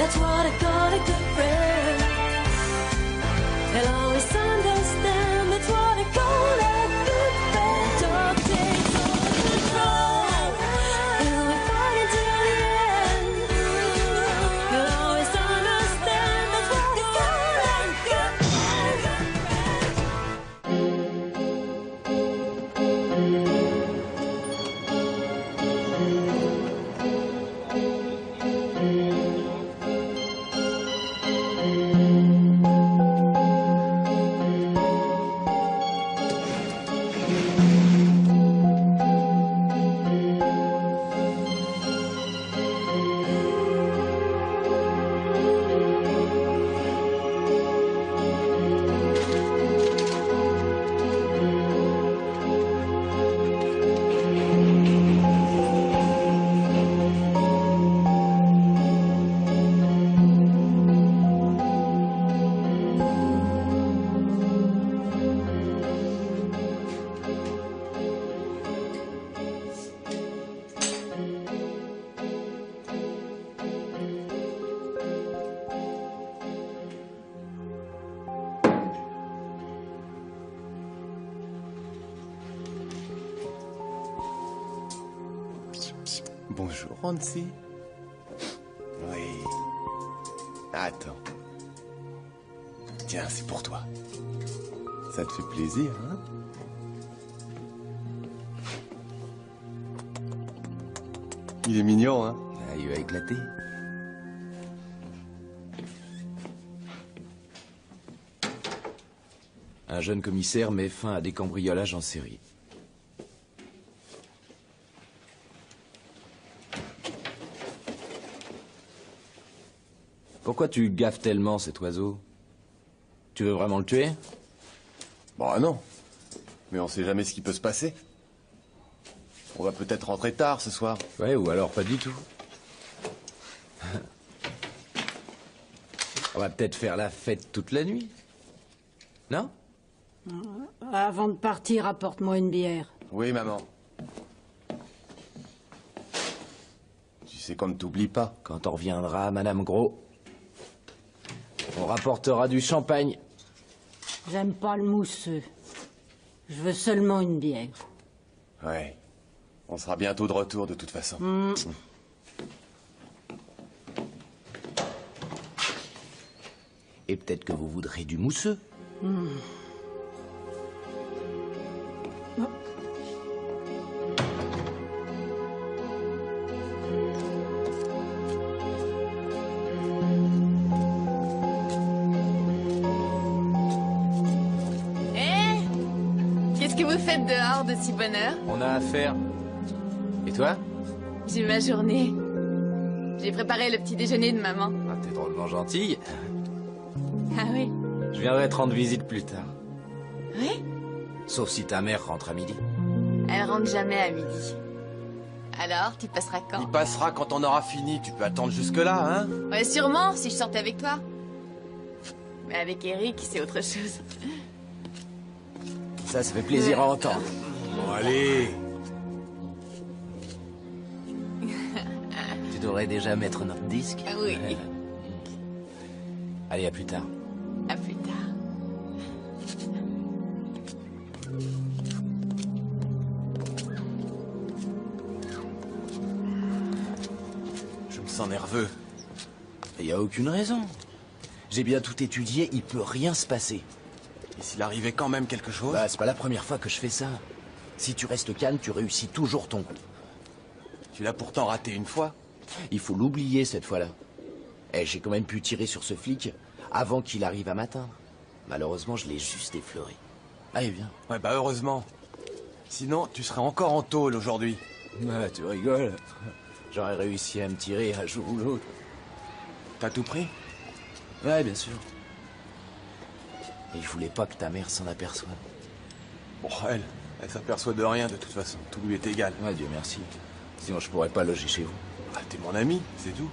That's what I call a good friend. They'll always understand. That's what I call a good friend. Don't take all control. And we fight until the end. You'll always understand. That's what I call a good Bonjour, Hansi. Oui. Attends. Tiens, c'est pour toi. Ça te fait plaisir, hein? Il est mignon, hein? Ah, il va éclater. Un jeune commissaire met fin à des cambriolages en série. Pourquoi tu gaffes tellement cet oiseau? Tu veux vraiment le tuer? Bon, non. Mais on sait jamais ce qui peut se passer. On va peut-être rentrer tard ce soir. Ouais, ou alors pas du tout. On va peut-être faire la fête toute la nuit. Non? Avant de partir, apporte-moi une bière. Oui, maman. Tu sais qu'on ne t'oublie pas. Quand on reviendra, Madame Gros, on rapportera du champagne. J'aime pas le mousseux. Je veux seulement une bière. Ouais. On sera bientôt de retour de toute façon. Et peut-être que vous voudrez du mousseux. Qu'est-ce que vous faites dehors de si bonne heure? On a affaire. Et toi? J'ai ma journée. J'ai préparé le petit déjeuner de maman. Ah, t'es drôlement gentille. Ah oui? Je viendrai te rendre visite plus tard. Oui? Sauf si ta mère rentre à midi. Elle rentre jamais à midi. Alors, tu passeras quand? Il passera quand on aura fini. Tu peux attendre jusque-là, hein? Ouais, sûrement, si je sortais avec toi. Mais avec Eric, c'est autre chose. Ça fait plaisir à entendre. Bon, allez. Tu devrais déjà mettre notre disque. Ah oui. Allez, à plus tard. À plus tard. Je me sens nerveux. Il n'y a aucune raison. J'ai bien tout étudié, il peut rien se passer. Et s'il arrivait quand même quelque chose? Bah, c'est pas la première fois que je fais ça. Si tu restes calme, tu réussis toujours ton coup. Tu l'as pourtant raté une fois. Il faut l'oublier cette fois-là. Eh, j'ai quand même pu tirer sur ce flic avant qu'il arrive à m'atteindre. Malheureusement, je l'ai juste effleuré. Allez, viens. Ouais, bah heureusement. Sinon, tu serais encore en tôle aujourd'hui. Ouais, tu rigoles. J'aurais réussi à me tirer un jour ou l'autre. T'as tout pris? Ouais, bien sûr. Et je voulais pas que ta mère s'en aperçoive. Bon, elle s'aperçoit de rien de toute façon. Tout lui est égal. Ouais, Dieu merci. Sinon, je pourrais pas loger chez vous. Ah, t'es mon ami, c'est tout.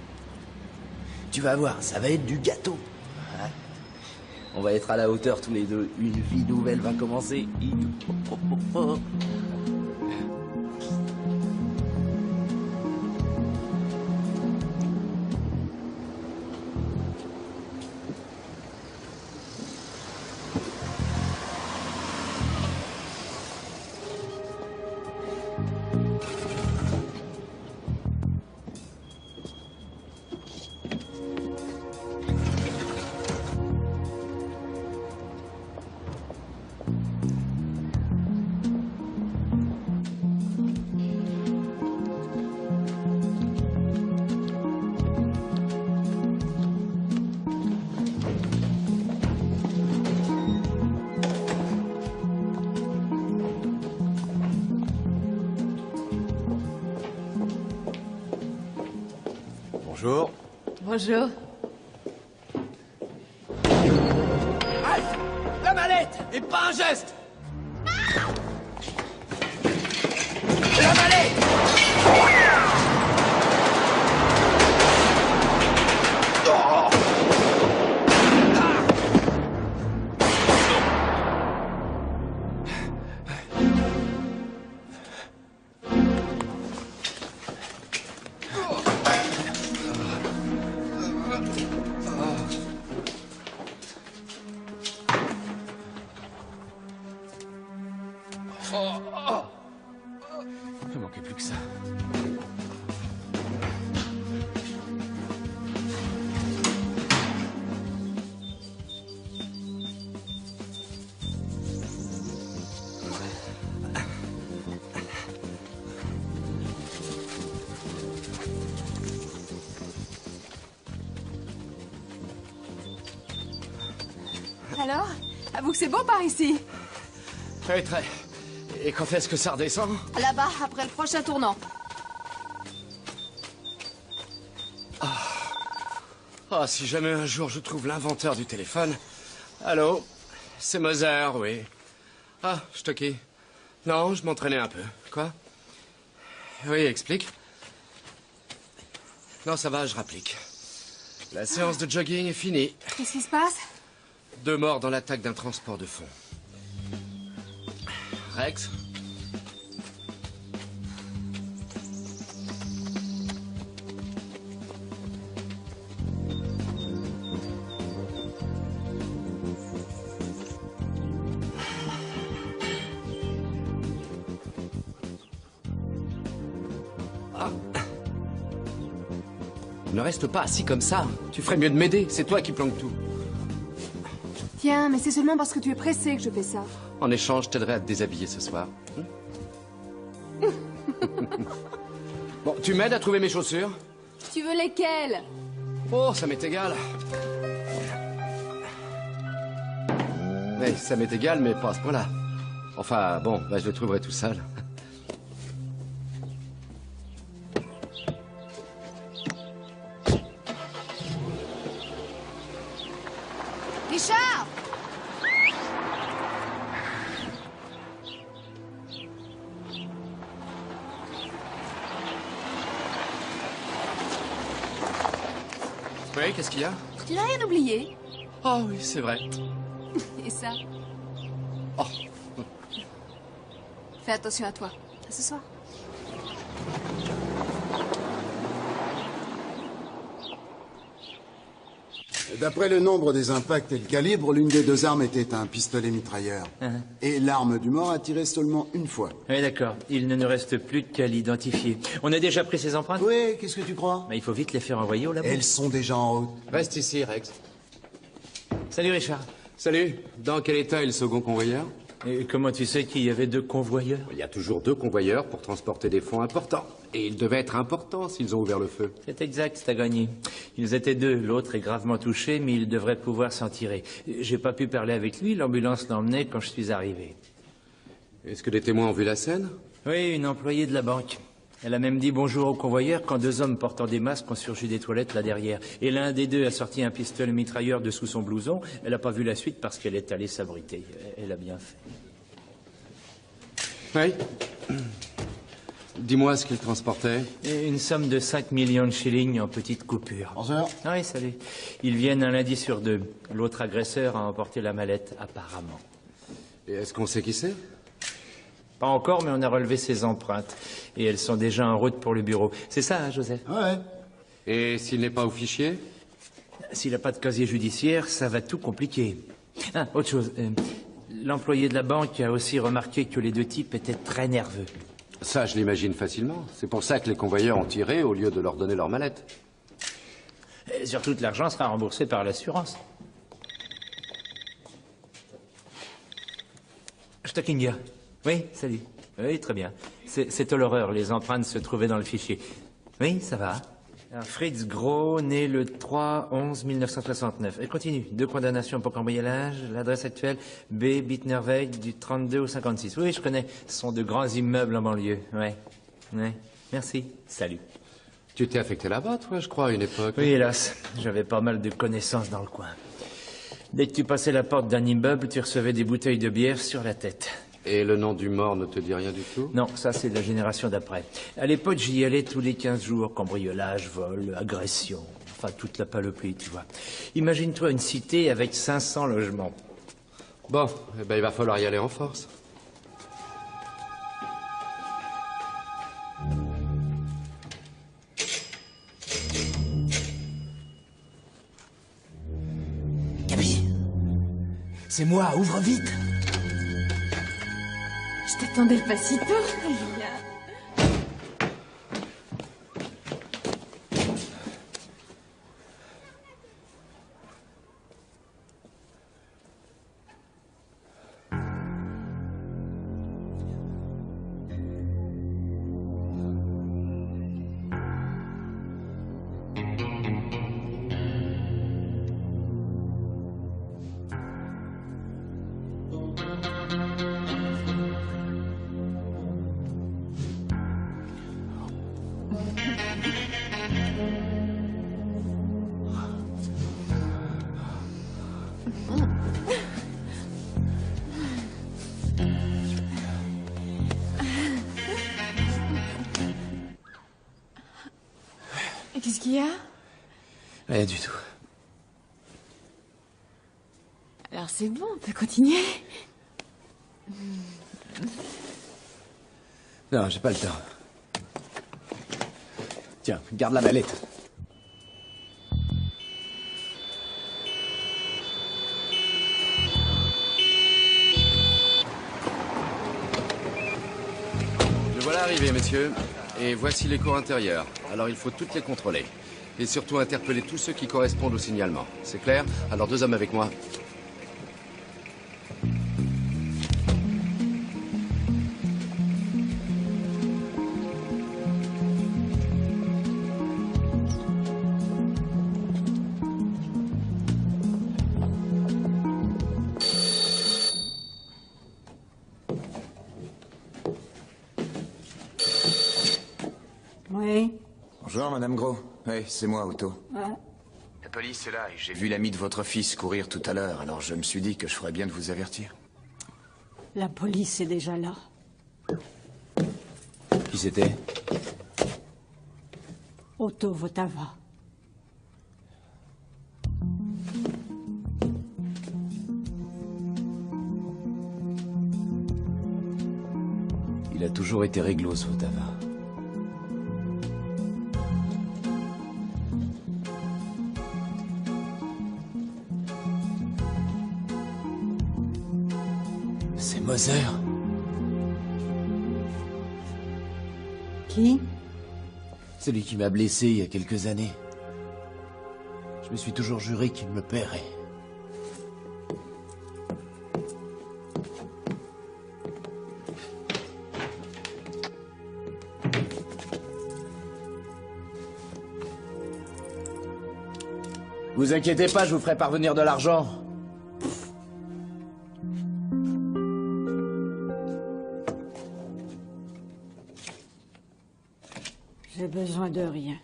Tu vas voir, ça va être du gâteau. Ouais. On va être à la hauteur tous les deux. Une vie nouvelle va commencer. Bonjour. Bonjour. Halte! La mallette! Et pas un geste! La mallette! Il ne manquait plus que ça. Alors, avoue que c'est beau par ici. Oui, très. Et quand est-ce que ça redescend? Là-bas, après le prochain tournant. Ah, si jamais un jour je trouve l'inventeur du téléphone. Allô? C'est Moser, oui. Ah, Stocky. Non, je m'entraînais un peu. Quoi? Oui, explique. Non, ça va, je rapplique. La séance de jogging est finie. Qu'est-ce qui se passe? 2 morts dans l'attaque d'un transport de fonds. Rex? Ah. Ne reste pas assis comme ça. Tu ferais mieux de m'aider. C'est toi qui planques tout. Tiens, mais c'est seulement parce que tu es pressé que je fais ça. En échange, je t'aiderai à te déshabiller ce soir. Bon, tu m'aides à trouver mes chaussures? Tu veux lesquelles? Oh, ça m'est égal. Mais ça m'est égal, mais pas à ce point-là. Enfin, bon, bah, je les trouverai tout seul. Richard! Oui, qu'est-ce qu'il y a? Tu n'as rien oublié? Oh oui, c'est vrai. Et ça? Oh. Fais attention à toi. À ce soir. D'après le nombre des impacts et le calibre, l'une des 2 armes était un pistolet mitrailleur. Et l'arme du mort a tiré seulement une fois. Oui, d'accord. Il ne nous reste plus qu'à l'identifier. On a déjà pris ses empreintes? Oui, qu'est-ce que tu crois? Mais il faut vite les faire envoyer au labo. Elles sont déjà en route. Reste ici, Rex. Salut, Richard. Salut. Dans quel état est le second convoyeur? Et comment tu sais qu'il y avait 2 convoyeurs? Il y a toujours 2 convoyeurs pour transporter des fonds importants. Et ils devaient être importants s'ils ont ouvert le feu. C'est exact, t'as gagné. Ils étaient 2. L'autre est gravement touché, mais il devrait pouvoir s'en tirer. J'ai pas pu parler avec lui. L'ambulance l'a emmené quand je suis arrivé. Est-ce que les témoins ont vu la scène? Oui, une employée de la banque. Elle a même dit bonjour au convoyeur quand 2 hommes portant des masques ont surgi des toilettes là derrière. Et l'un des 2 a sorti un pistolet mitrailleur dessous son blouson. Elle n'a pas vu la suite parce qu'elle est allée s'abriter. Elle a bien fait. Oui. Dis-moi ce qu'ils transportaient. Et une somme de 5 millions de shillings en petites coupures. Bonsoir. Oui, salut. Ils viennent un lundi sur 2. L'autre agresseur a emporté la mallette, apparemment. Et est-ce qu'on sait qui c'est? Pas encore, mais on a relevé ses empreintes. Et elles sont déjà en route pour le bureau. C'est ça, hein, Joseph? Ouais. Et s'il n'est pas au fichier? S'il n'a pas de casier judiciaire, ça va tout compliquer. Ah, autre chose. L'employé de la banque a aussi remarqué que les 2 types étaient très nerveux. Ça, je l'imagine facilement. C'est pour ça que les convoyeurs ont tiré au lieu de leur donner leur mallette. Et surtout que l'argent sera remboursé par l'assurance. Stockingia. Oui, salut. Oui, très bien. C'est l'horreur. Les empreintes se trouvaient dans le fichier. Oui, ça va. Alors, Fritz Gros, né le 3/11/1969. Et continue. 2 condamnations pour cambriolage. L'adresse actuelle, B. Bittnerweg, du 32 au 56. Oui, je connais. Ce sont de grands immeubles en banlieue. Ouais. Ouais. Merci. Salut. Tu t'es affecté là-bas, toi, je crois, à une époque. Oui, hélas, j'avais pas mal de connaissances dans le coin. Dès que tu passais la porte d'un immeuble, tu recevais des bouteilles de bière sur la tête. Et le nom du mort ne te dit rien du tout? Non, ça c'est de la génération d'après. À l'époque, j'y allais tous les 15 jours, cambriolage, vol, agression, enfin toute la panoplie, tu vois. Imagine-toi une cité avec 500 logements. Bon, eh ben, il va falloir y aller en force. Gabi, c'est moi, ouvre vite. Je t'attendais pas si tôt. Qu'est-ce qu'il y a? Rien du tout. Alors c'est bon, on peut continuer. Non, j'ai pas le temps. Tiens, garde la mallette. Le voilà arrivé, messieurs. Et voici les cours intérieures. Alors il faut toutes les contrôler. Et surtout interpeller tous ceux qui correspondent au signalement. C'est clair? Alors 2 hommes avec moi. Oui. Bonjour, Madame Gros. Oui, c'est moi, Otto. Ouais. La police est là et j'ai vu l'ami de votre fils courir tout à l'heure, alors je me suis dit que je ferais bien de vous avertir. La police est déjà là. Qui c'était? Otto Votava. Il a toujours été réglo, ce Votava. C'est Moser. Qui? Celui qui m'a blessé il y a quelques années. Je me suis toujours juré qu'il me paierait. Vous inquiétez pas, je vous ferai parvenir de l'argent. J'ai besoin de rien.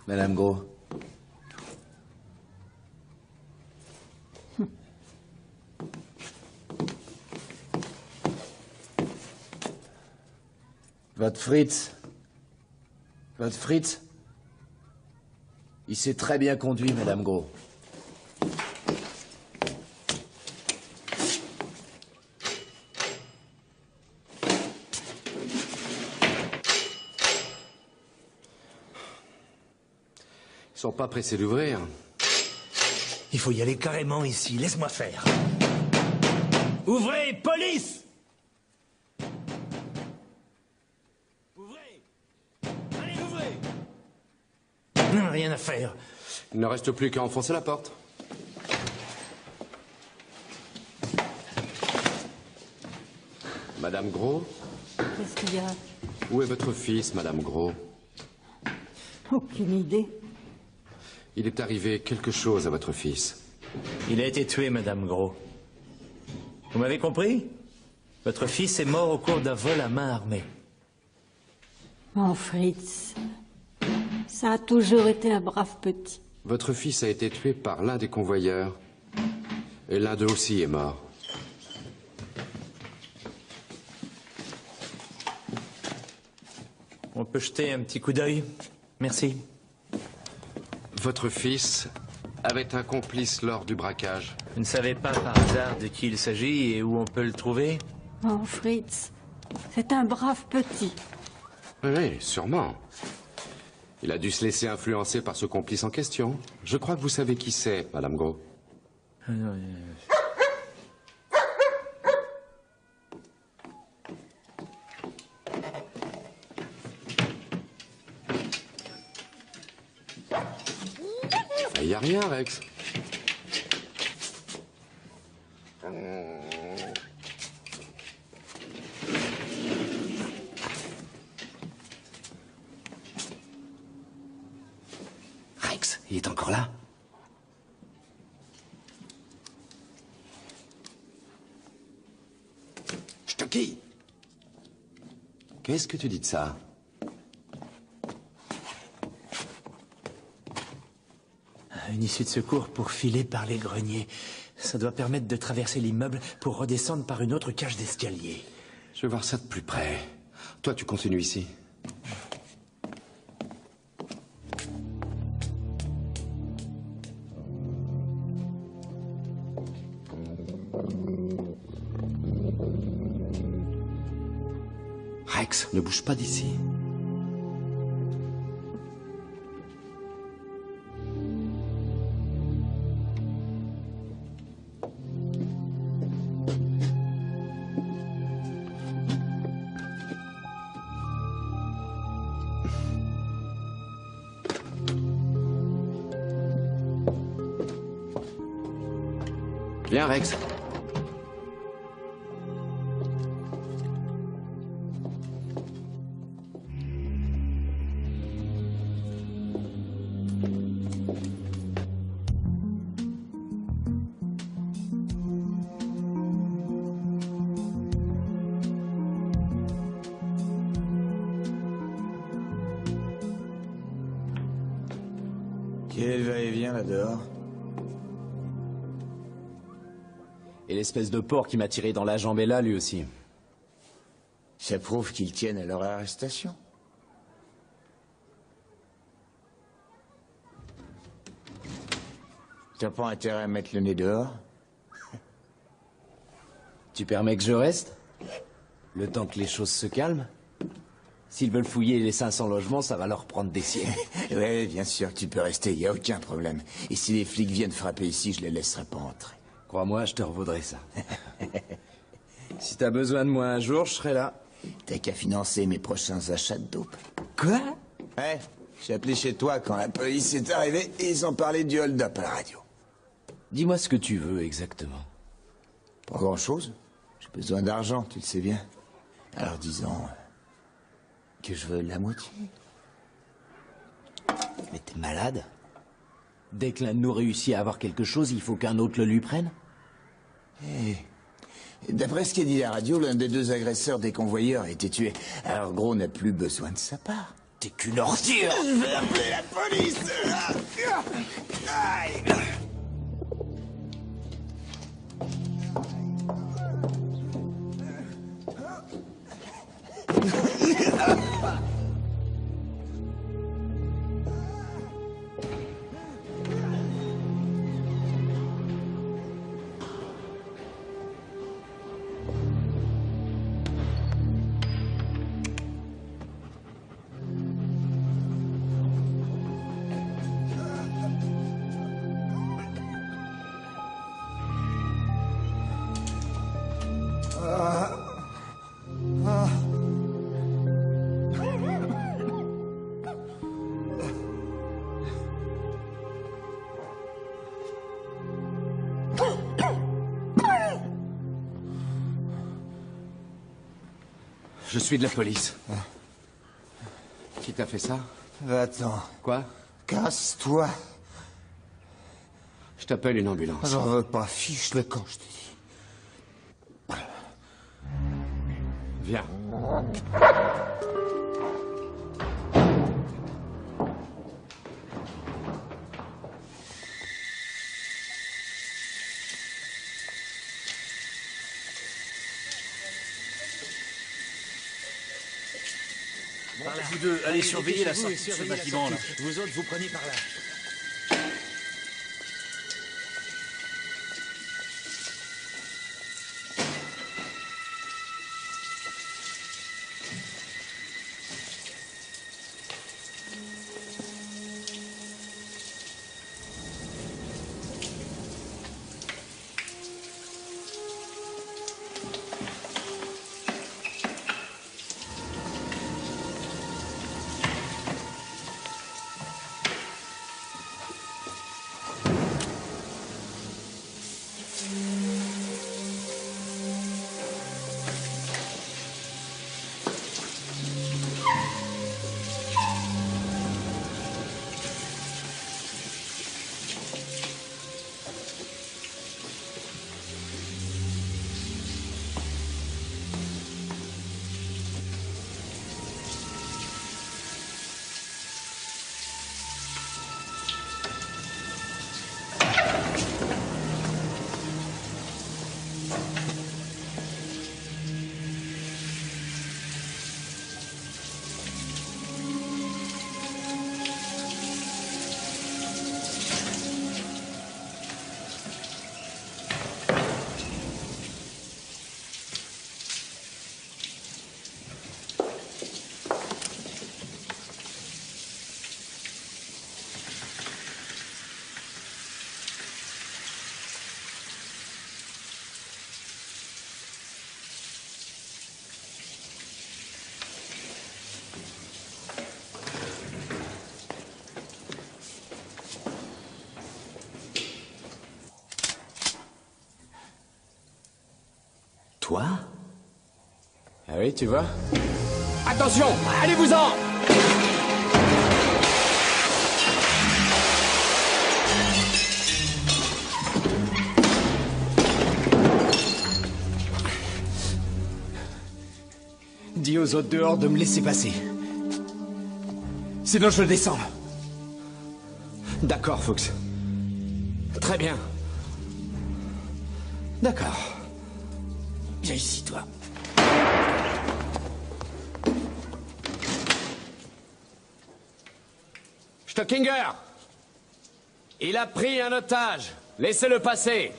Madame Gros. Votre Fritz, il s'est très bien conduit, Madame Gros. Ils sont pas pressés d'ouvrir. Il faut y aller carrément ici, laisse-moi faire. Ouvrez, police! Ouvrez! Allez, ouvrez! Non, rien à faire. Il ne reste plus qu'à enfoncer la porte. Madame Gros, Qu'est-ce qu'il y a? Où est votre fils, Madame Gros? Aucune idée. Il est arrivé quelque chose à votre fils. Il a été tué, Madame Gros. Vous m'avez compris? Votre fils est mort au cours d'un vol à main armée. Mon Fritz, ça a toujours été un brave petit. Votre fils a été tué par l'un des convoyeurs. Et l'un d'eux aussi est mort. On peut jeter un petit coup d'œil? Merci. Votre fils avait un complice lors du braquage. Vous ne savez pas par hasard de qui il s'agit et où on peut le trouver? Mon Fritz, c'est un brave petit. Oui, sûrement. Il a dû se laisser influencer par ce complice en question. Je crois que vous savez qui c'est, Madame Gros. Il n'y a rien, Rex. Rex, il est encore là? Stocky! Qu'est-ce que tu dis de ça? Une issue de secours pour filer par les greniers. Ça doit permettre de traverser l'immeuble pour redescendre par une autre cage d'escalier. Je vais voir ça de plus près. Toi, tu continues ici. Rex, ne bouge pas d'ici. Viens, Rex. Quel va-et-vient là-dehors? Et l'espèce de porc qui m'a tiré dans la jambe est là, lui aussi. Ça prouve qu'ils tiennent à leur arrestation. T'as pas intérêt à mettre le nez dehors? Tu permets que je reste? Le temps que les choses se calment? S'ils veulent fouiller les 500 logements, ça va leur prendre des siècles. Oui, bien sûr, tu peux rester, y a aucun problème. Et si les flics viennent frapper ici, je les laisserai pas entrer. Crois-moi, je te revaudrai ça. Si t'as besoin de moi un jour, je serai là. T'as qu'à financer mes prochains achats de dope. Quoi? Ouais, j'ai appelé chez toi quand la police est arrivée et ils ont parlé du hold-up à la radio. Dis-moi ce que tu veux exactement. Pas grand-chose. J'ai besoin d'argent, tu le sais bien. Alors disons que je veux la moitié. Mais t'es malade? Dès que l'un de nous réussit à avoir quelque chose, il faut qu'un autre le lui prenne? D'après ce qu'a dit la radio, l'un des deux agresseurs des convoyeurs a été tué. Alors Gros n'a plus besoin de sa part. T'es qu'une ordure! Je vais appeler la police! Aïe. Je suis de la police. qui t'a fait ça? Va-t'en. Quoi? Casse-toi. Je t'appelle une ambulance. J'en veux pas. Fiche le camp, je te dis. Viens. Vous deux, allez surveiller la sortie de ce bâtiment là. Vous autres, vous prenez par là. Toi? Ah oui, tu vois? Attention! Allez-vous-en! Dis aux autres dehors de me laisser passer. Sinon je descends. D'accord, Fuchs. Très bien. D'accord. Viens ici, toi. Stockinger! Il a pris un otage. Laissez-le passer.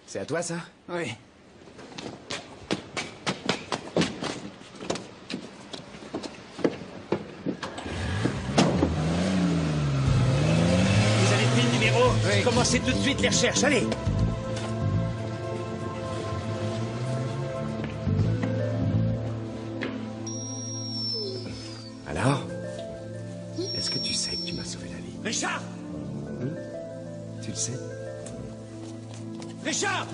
C'est à toi, ça? Oui. Vous avez pris le numéro? Oui. Commencez tout de suite les recherches, allez! Alors? Est-ce que tu sais que tu m'as sauvé la vie? Richard! Tu le sais? Richard!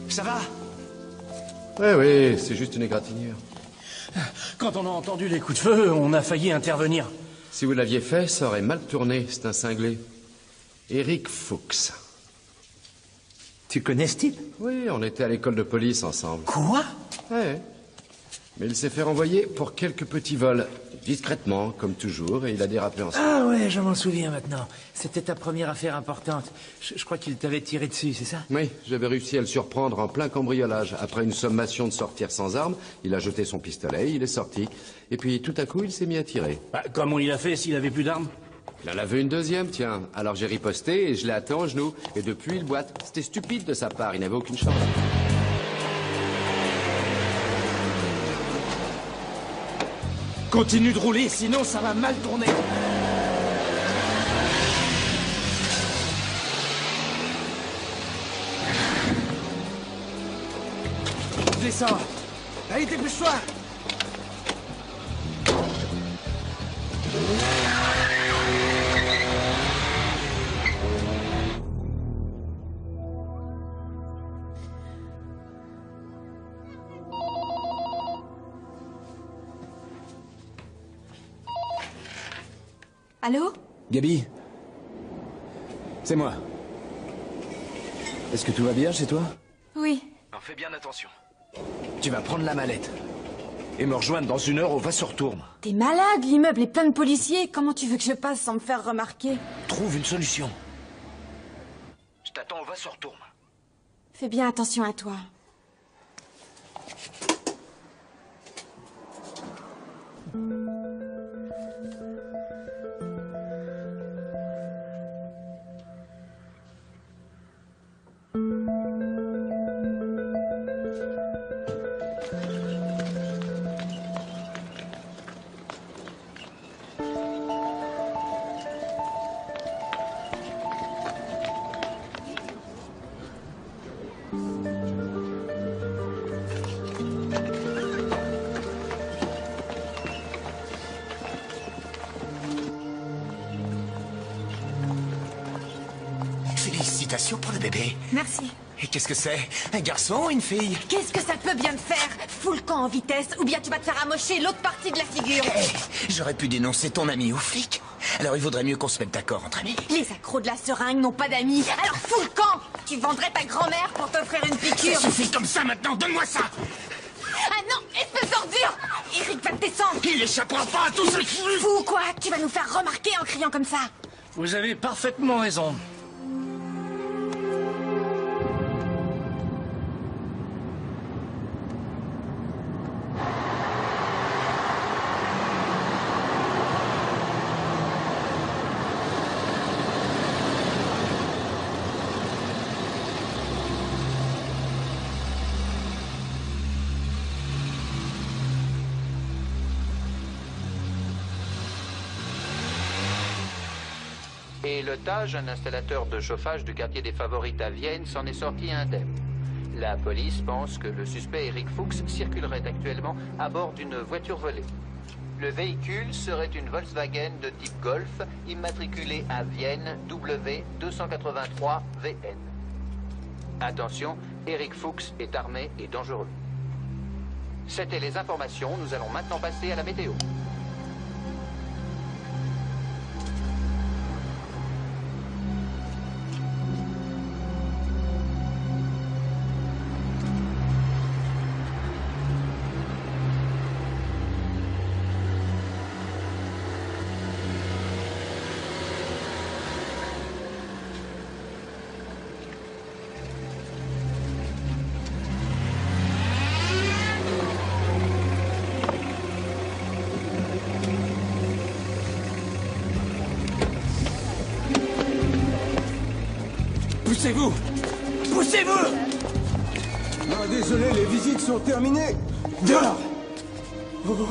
Ça va? Oui, c'est juste une égratignure. Quand on a entendu les coups de feu, on a failli intervenir. Si vous l'aviez fait, ça aurait mal tourné. C'est un cinglé. Eric Fuchs. Tu connais ce type? Oui, on était à l'école de police ensemble. Quoi? Ouais. Mais il s'est fait renvoyer pour quelques petits vols. Discrètement, comme toujours, et il a dérapé ensuite. Ah ouais, je m'en souviens maintenant. C'était ta première affaire importante. Je crois qu'il t'avait tiré dessus, c'est ça? Oui, j'avais réussi à le surprendre en plein cambriolage. Après une sommation de sortir sans arme, il a jeté son pistolet, il est sorti. Et puis tout à coup, il s'est mis à tirer. Bah, comment il a fait s'il avait plus d'armes? Il en avait une deuxième, tiens. Alors j'ai riposté et je l'ai atteint au genou. Et depuis, il boite. C'était stupide de sa part, il n'avait aucune chance. Continue de rouler, sinon ça va mal tourner. Je descends. Allez, dépêche-toi. Allô? Gabi? C'est moi. Est-ce que tout va bien chez toi? Oui. Alors fais bien attention. Tu vas prendre la mallette. Et me rejoindre dans 1 heure au Va-sur-Tourne. T'es malade, l'immeuble est plein de policiers. Comment tu veux que je passe sans me faire remarquer? Trouve une solution. Je t'attends au Va-sur-Tourne. Fais bien attention à toi. Félicitations pour le bébé. Merci. Et qu'est-ce que c'est? Un garçon ou une fille? Qu'est-ce que ça peut bien te faire? Fous le camp en vitesse, ou bien tu vas te faire amocher l'autre partie de la figure. J'aurais pu dénoncer ton ami aux flics. Alors il vaudrait mieux qu'on se mette d'accord entre amis. Les accros de la seringue n'ont pas d'amis, alors fous le camp. Tu vendrais ta grand-mère pour t'offrir une piqûre. Ça suffit comme ça maintenant, donne-moi ça. Ah non, espèce d'ordure. Eric va te descendre. Il échappera pas à tout ce flux. Fou ou quoi? Tu vas nous faire remarquer en criant comme ça. Vous avez parfaitement raison. Et le Tage, un installateur de chauffage du quartier des Favorites à Vienne, s'en est sorti indemne. La police pense que le suspect Eric Fuchs circulerait actuellement à bord d'une voiture volée. Le véhicule serait une Volkswagen de type Golf, immatriculée à Vienne W283VN. Attention, Eric Fuchs est armé et dangereux. C'étaient les informations, nous allons maintenant passer à la météo. Poussez-vous! Poussez-vous! Non, désolé, les visites sont terminées. Dehors! Oh.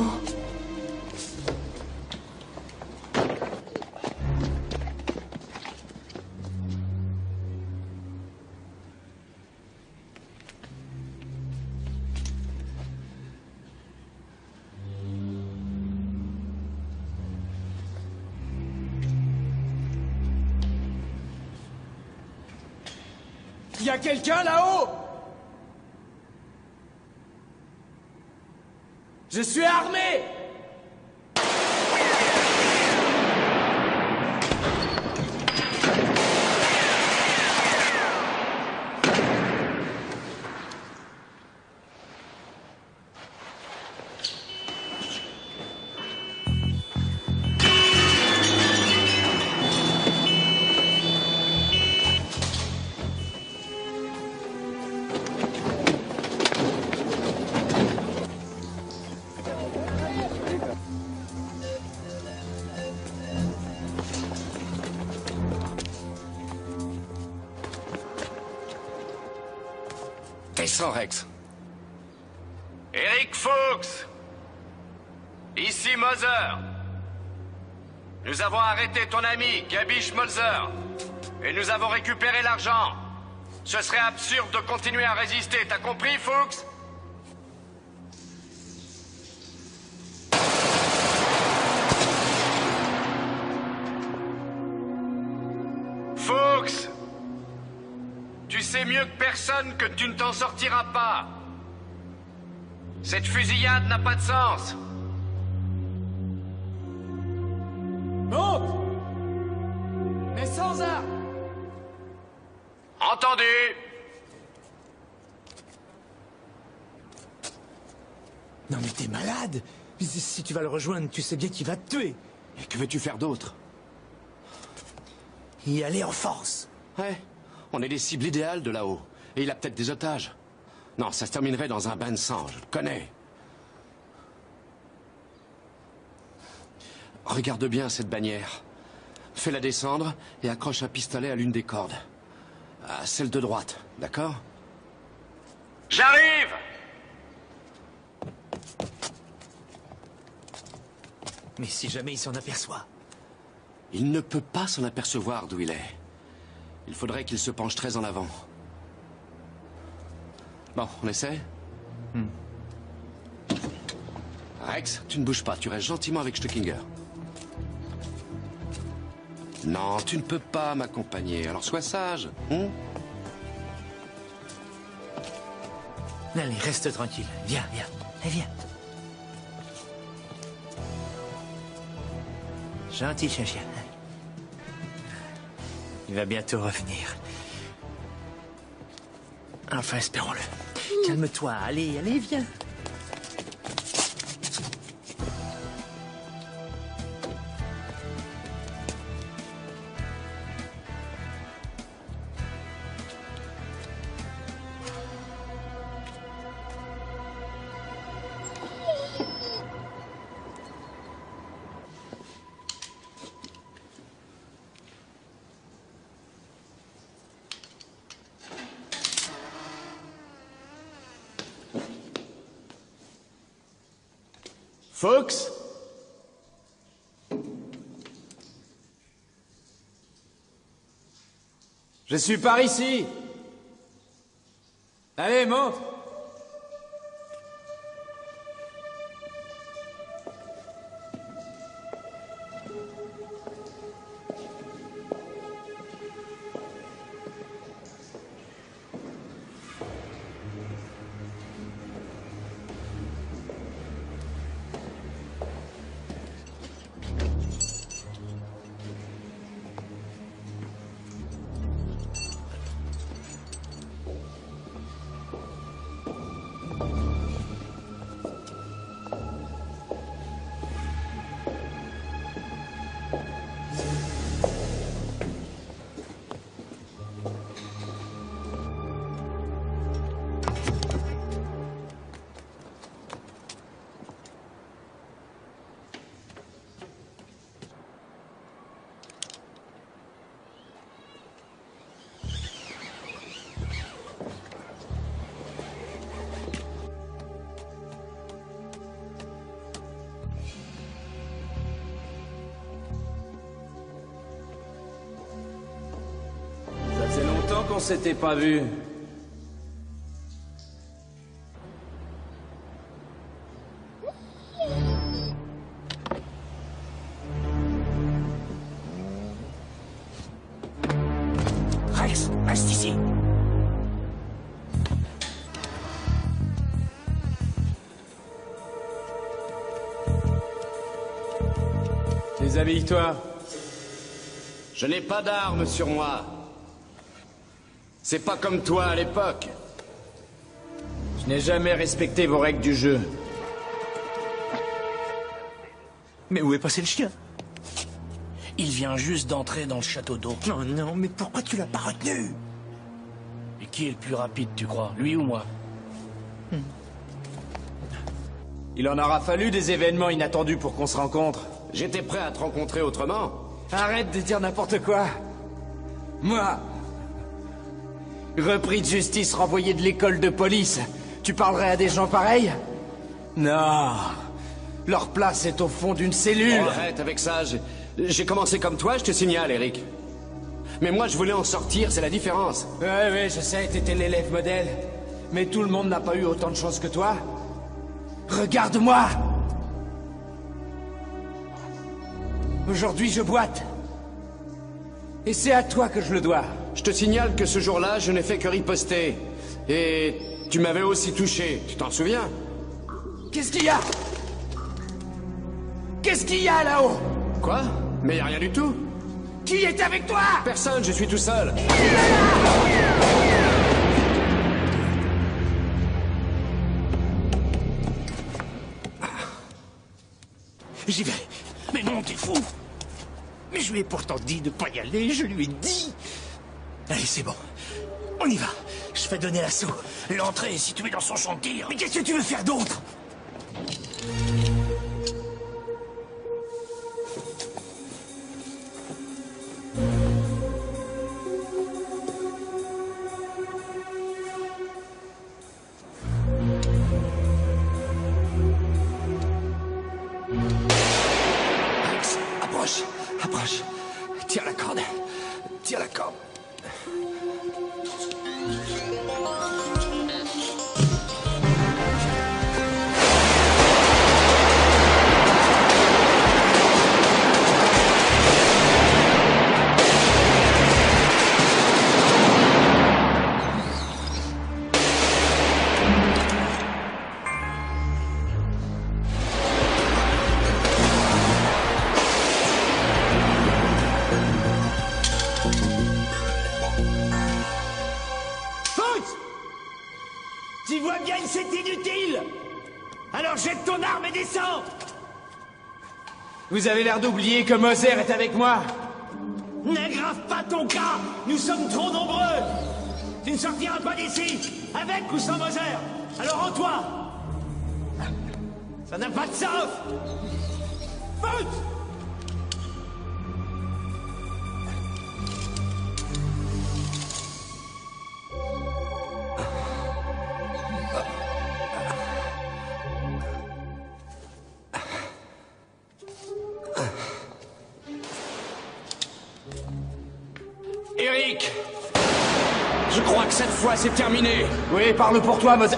Y a quelqu'un là-haut? Je suis armé! Descends, Rex. Eric Fuchs! Ici Moser. Nous avons arrêté ton ami, Gabi Schmolzer. Et nous avons récupéré l'argent. Ce serait absurde de continuer à résister, t'as compris, Fuchs? Fuchs! Tu sais mieux que personne que tu ne t'en sortiras pas. Cette fusillade n'a pas de sens. Monte! Entendu. Non mais t'es malade. Si tu vas le rejoindre, tu sais bien qu'il va te tuer. Et que veux-tu faire d'autre? Y aller en force. Ouais, on est les cibles idéales de là-haut. Et il a peut-être des otages. Non, ça se terminerait dans un bain de sang, je le connais. Regarde bien cette bannière. Fais-la descendre et accroche un pistolet à l'une des cordes. À celle de droite, d'accord? J'arrive! Mais si jamais il s'en aperçoit. Il ne peut pas s'en apercevoir d'où il est. Il faudrait qu'il se penche très en avant. Bon, on essaie? Rex, tu ne bouges pas, tu restes gentiment avec Stückinger. Non, tu ne peux pas m'accompagner, alors sois sage. Allez, reste tranquille. Viens, viens. Allez, viens. Gentil chien. Il va bientôt revenir. Enfin, espérons-le. Calme-toi. Allez, allez, viens. Fox? Je suis par ici. Allez, monte. Ça faisait longtemps qu'on s'était pas vu. Rex, reste ici. Déshabille-toi. Je n'ai pas d'armes sur moi. C'est pas comme toi à l'époque. Je n'ai jamais respecté vos règles du jeu. Mais où est passé le chien? Il vient juste d'entrer dans le château d'eau. Non, non, mais pourquoi tu l'as pas retenu? Et qui est le plus rapide, tu crois? Lui ou moi? Il en aura fallu des événements inattendus pour qu'on se rencontre. J'étais prêt à te rencontrer autrement. Arrête de dire n'importe quoi. Moi, repris de justice, renvoyé de l'école de police, tu parlerais à des gens pareils? Non. Leur place est au fond d'une cellule. Oh, arrête avec ça. J'ai commencé comme toi, je te signale, Eric. Mais moi, je voulais en sortir, c'est la différence. Ouais, je sais, t'étais l'élève modèle. Mais tout le monde n'a pas eu autant de chance que toi. Regarde-moi! Aujourd'hui, je boite. Et c'est à toi que je le dois. Je te signale que ce jour-là, je n'ai fait que riposter. Et tu m'avais aussi touché, tu t'en souviens? Qu'est-ce qu'il y a? Qu'est-ce qu'il y a là-haut? Quoi? Mais y a rien du tout. Qui est avec toi? Personne, je suis tout seul. J'y vais. Mais non, t'es fou. Mais je lui ai pourtant dit de pas y aller, je lui ai dit. Allez, c'est bon. On y va. Je fais donner l'assaut. L'entrée est située dans son champ de tir. Mais qu'est-ce que tu veux faire d'autre? Alex, approche, approche. Tire la corde. Tire la corde. Tu vois bien que c'est inutile. Alors jette ton arme et descends. Vous avez l'air d'oublier que Moser est avec moi. N'aggrave pas ton cas. Nous sommes trop nombreux. Tu ne sortiras pas d'ici, avec ou sans Moser. Alors rends-toi. Ça n'a pas de sens. Foot! Eric! Je crois que cette fois c'est terminé. Oui, parle pour toi, Moser.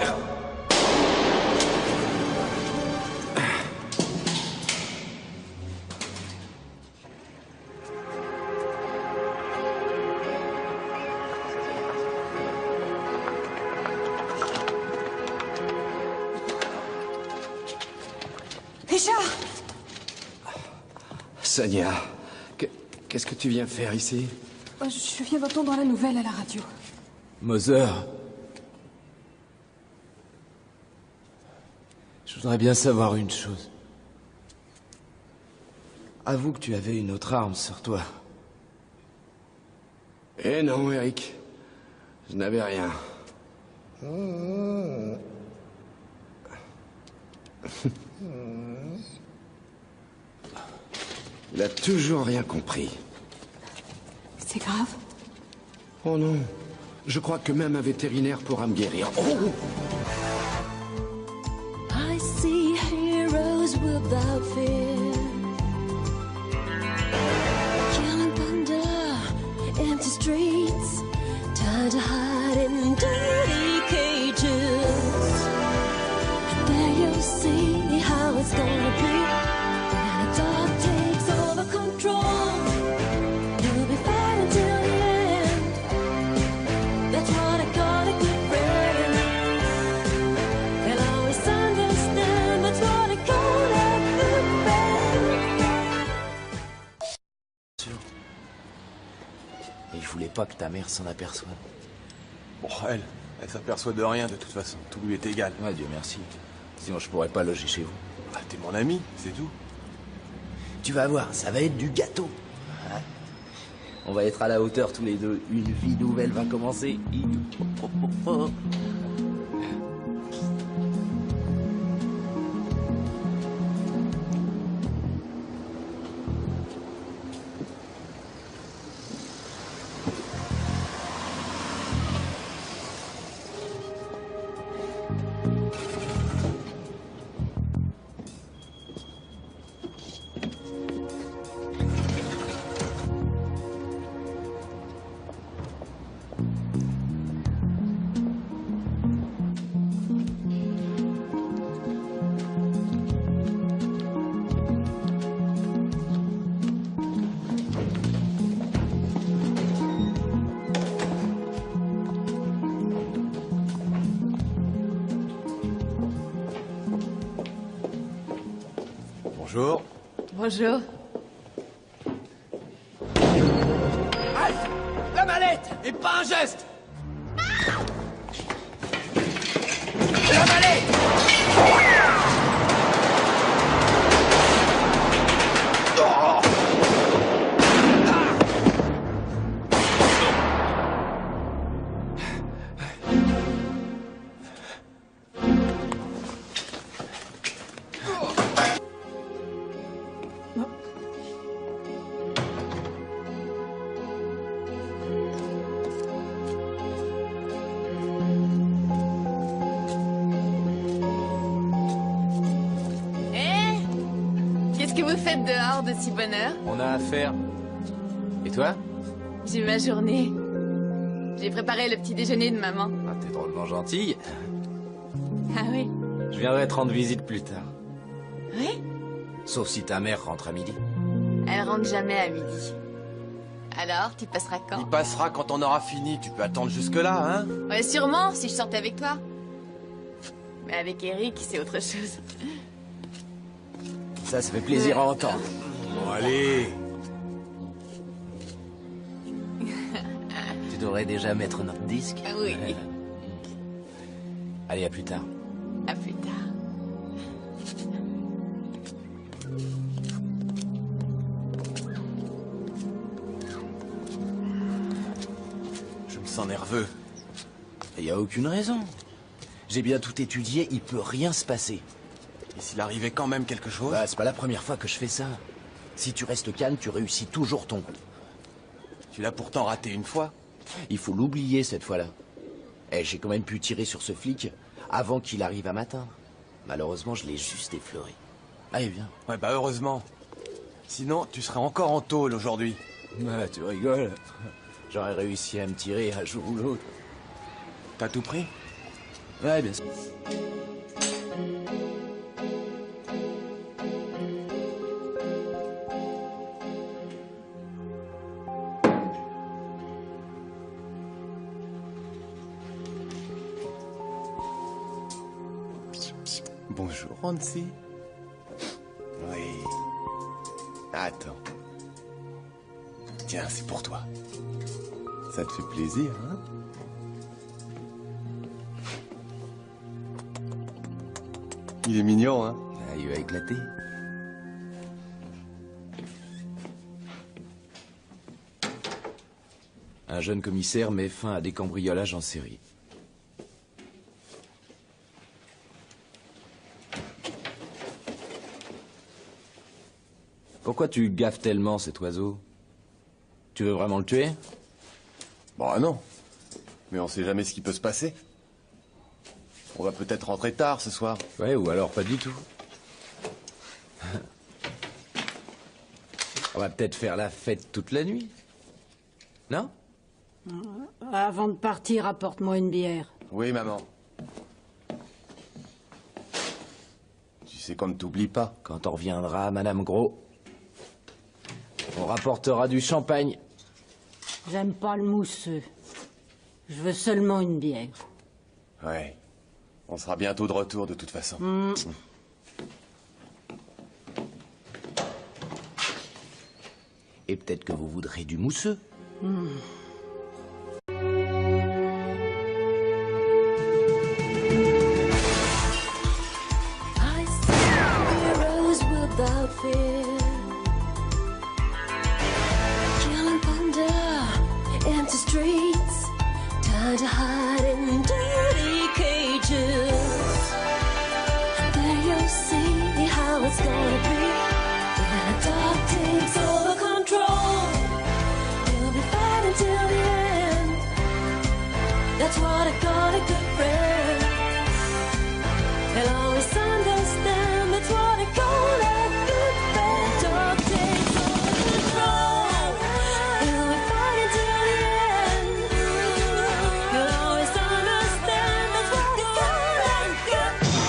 Richard! Sonia, qu'est-ce que tu viens faire ici? Je viens d'entendre la nouvelle à la radio. Moser. Je voudrais bien savoir une chose. Avoue que tu avais une autre arme sur toi. Eh non, Eric. Je n'avais rien. Il a toujours rien compris. C'est grave? Oh non. Je crois que même un vétérinaire pourra me guérir. Oh! I see heroes without fear. Killing thunder, empty streets, time to hide in dirty cages. And there you'll see how it's gonna be. When the dark takes over control, you'll be fighting till the end. That's what I call a good friend. They'll always understand. That's what I call a good friend. Et je voulais pas que ta mère s'en aperçoive. Bon, elle s'aperçoit de rien de toute façon. Tout lui est égal. Ouais, Dieu merci. Sinon je pourrais pas loger chez vous. Ah, t'es mon ami, c'est tout. Tu vas voir, ça va être du gâteau. Ouais. On va être à la hauteur tous les deux. Une vie nouvelle va commencer. Bonjour. Bonjour. mallette et pas un geste. La mallette. Qu'est-ce que vous faites dehors de si bonne heure? On a affaire. Et toi? J'ai ma journée. J'ai préparé le petit déjeuner de maman. Ah, t'es drôlement gentille. Ah oui? Je viendrai te rendre visite plus tard. Oui? Sauf si ta mère rentre à midi. Elle rentre jamais à midi. Alors, tu passeras quand? Il passera quand on aura fini. Tu peux attendre jusque-là, hein? Ouais, sûrement, si je sortais avec toi. Mais avec Eric, c'est autre chose. Ça fait plaisir à entendre. Bon, allez. Tu devrais déjà mettre notre disque. Ah oui. Allez, à plus tard. À plus tard. Je me sens nerveux. Il n'y a aucune raison. J'ai bien tout étudié, il peut rien se passer. Et s'il arrivait quand même quelque chose? Bah, c'est pas la première fois que je fais ça. Si tu restes calme, tu réussis toujours ton coup. Tu l'as pourtant raté une fois. Il faut l'oublier cette fois-là. Eh, j'ai quand même pu tirer sur ce flic avant qu'il arrive à m'atteindre. Malheureusement, je l'ai juste effleuré. Allez, viens. Ouais, bah heureusement. Sinon, tu serais encore en tôle aujourd'hui. Ouais, tu rigoles. J'aurais réussi à me tirer un jour ou l'autre. T'as tout pris? Ouais, bien sûr. Bonjour, Hansi. Oui. Attends. Tiens, c'est pour toi. Ça te fait plaisir, hein? Il est mignon, hein? Ah, il va éclater. Un jeune commissaire met fin à des cambriolages en série. Pourquoi tu gaffes tellement cet oiseau? Tu veux vraiment le tuer? Bon, non. Mais on sait jamais ce qui peut se passer. On va peut-être rentrer tard ce soir. Ouais, ou alors pas du tout. On va peut-être faire la fête toute la nuit. Non? Avant de partir, apporte-moi une bière. Oui, maman. Tu sais qu'on ne t'oublie pas. Quand on reviendra, Madame Gros, on rapportera du champagne. J'aime pas le mousseux. Je veux seulement une bière. Ouais. On sera bientôt de retour de toute façon. Et peut-être que vous voudrez du mousseux. I see heroes without fear, killing thunder, empty streets, time to hide in dirty cages. And there you'll see how it's gonna be when a dog takes over control. You'll be fighting till the end. That's what I call a good friend. They'll always understand. That's what I call a good friend. Dog takes over control. You'll be fighting till the end. You'll always understand. That's what I call a good friend.